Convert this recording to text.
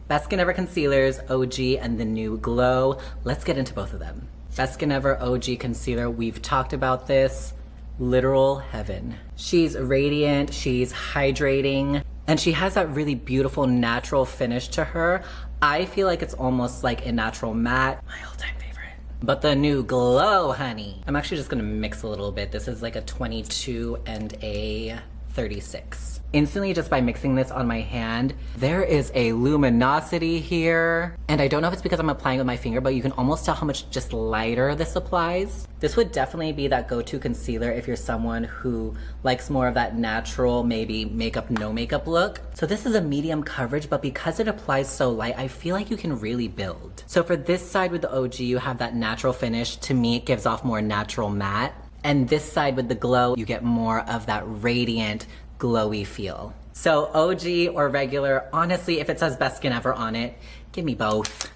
Best Skin Ever Concealers, OG, and the new Glow. Let's get into both of them. Best Skin Ever OG Concealer, we've talked about this. Literal heaven. She's radiant, she's hydrating, and she has that really beautiful natural finish to her. I feel like it's almost like a natural matte. My all-time favorite. But the new Glow, honey. I'm actually just gonna mix a little bit. This is like a 22 and a 36. Instantly, just by mixing this on my hand, there is a luminosity here. And I don't know if it's because I'm applying with my finger, but you can almost tell how much just lighter this applies. This would definitely be that go-to concealer if you're someone who likes more of that natural, maybe makeup, no makeup look. So this is a medium coverage, but because it applies so light, I feel like you can really build. So for this side with the OG, you have that natural finish. To me, it gives off more natural matte. And this side with the Glow, you get more of that radiant, glowy feel. So OG or regular, honestly, if it says Best Skin Ever on it, give me both.